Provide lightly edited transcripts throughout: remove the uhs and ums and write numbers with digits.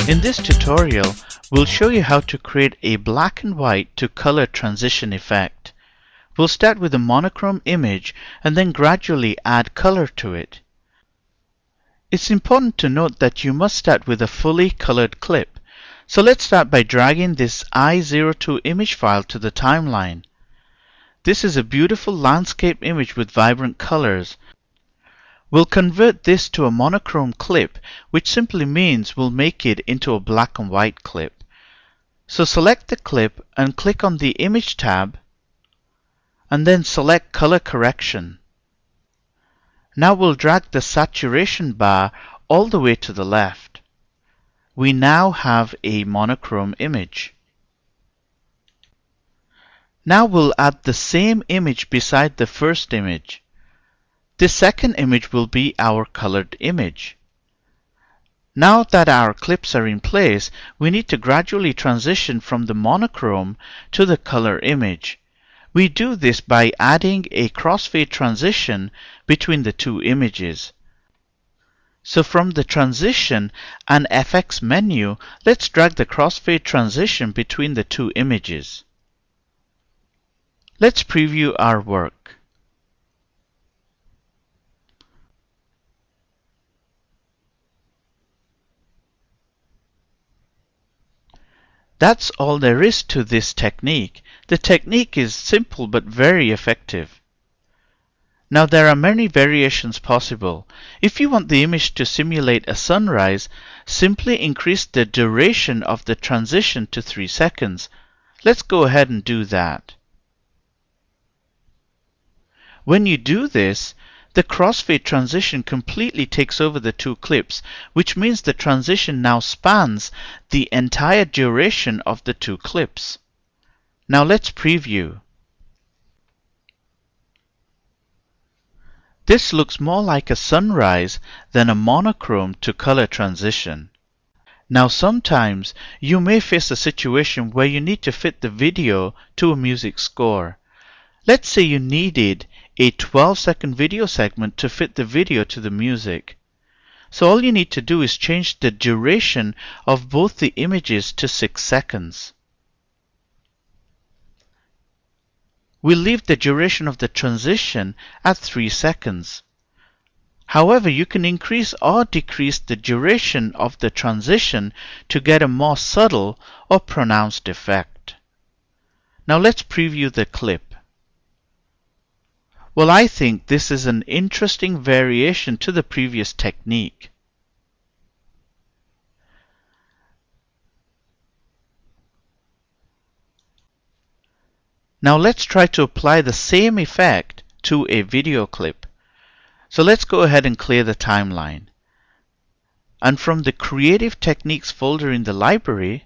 In this tutorial, we'll show you how to create a black and white to color transition effect. We'll start with a monochrome image and then gradually add color to it. It's important to note that you must start with a fully colored clip. So let's start by dragging this i02 image file to the timeline. This is a beautiful landscape image with vibrant colors. We'll convert this to a monochrome clip, which simply means we'll make it into a black and white clip. So select the clip and click on the Image tab, and then select Color Correction. Now we'll drag the saturation bar all the way to the left. We now have a monochrome image. Now we'll add the same image beside the first image. This second image will be our colored image. Now that our clips are in place, we need to gradually transition from the monochrome to the color image. We do this by adding a crossfade transition between the two images. So from the Transition and FX menu, let's drag the crossfade transition between the two images. Let's preview our work. That's all there is to this technique. The technique is simple but very effective. Now there are many variations possible. If you want the image to simulate a sunrise, simply increase the duration of the transition to 3 seconds. Let's go ahead and do that. When you do this, the crossfade transition completely takes over the two clips, which means the transition now spans the entire duration of the two clips. Now let's preview. This looks more like a sunrise than a monochrome to color transition. Now sometimes you may face a situation where you need to fit the video to a music score. Let's say you needed a 12-second video segment to fit the video to the music. So all you need to do is change the duration of both the images to 6 seconds. We'll leave the duration of the transition at 3 seconds. However, you can increase or decrease the duration of the transition to get a more subtle or pronounced effect. Now let's preview the clip. Well, I think this is an interesting variation to the previous technique. Now let's try to apply the same effect to a video clip. So let's go ahead and clear the timeline. And from the Creative Techniques folder in the library,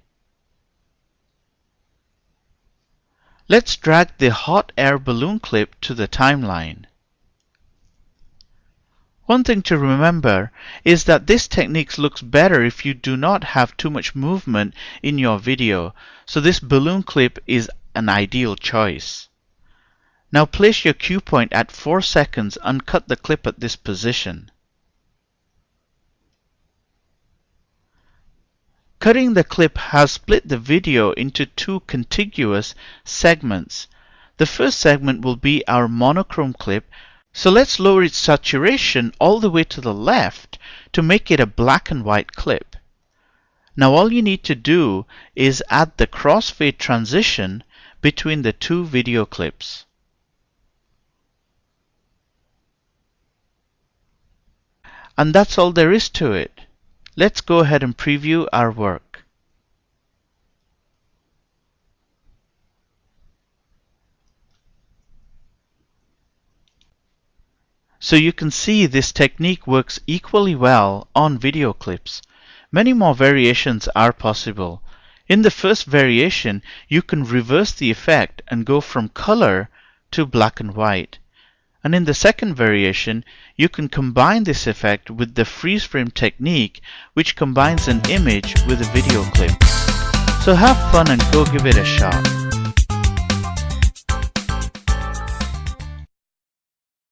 let's drag the hot air balloon clip to the timeline. One thing to remember is that this technique looks better if you do not have too much movement in your video, so this balloon clip is an ideal choice. Now place your cue point at 4 seconds and cut the clip at this position. Cutting the clip has split the video into two contiguous segments. The first segment will be our monochrome clip, so let's lower its saturation all the way to the left to make it a black and white clip. Now all you need to do is add the crossfade transition between the two video clips. And that's all there is to it. Let's go ahead and preview our work. So you can see this technique works equally well on video clips. Many more variations are possible. In the first variation, you can reverse the effect and go from color to black and white. And in the second variation, you can combine this effect with the freeze frame technique, which combines an image with a video clip. So have fun and go give it a shot.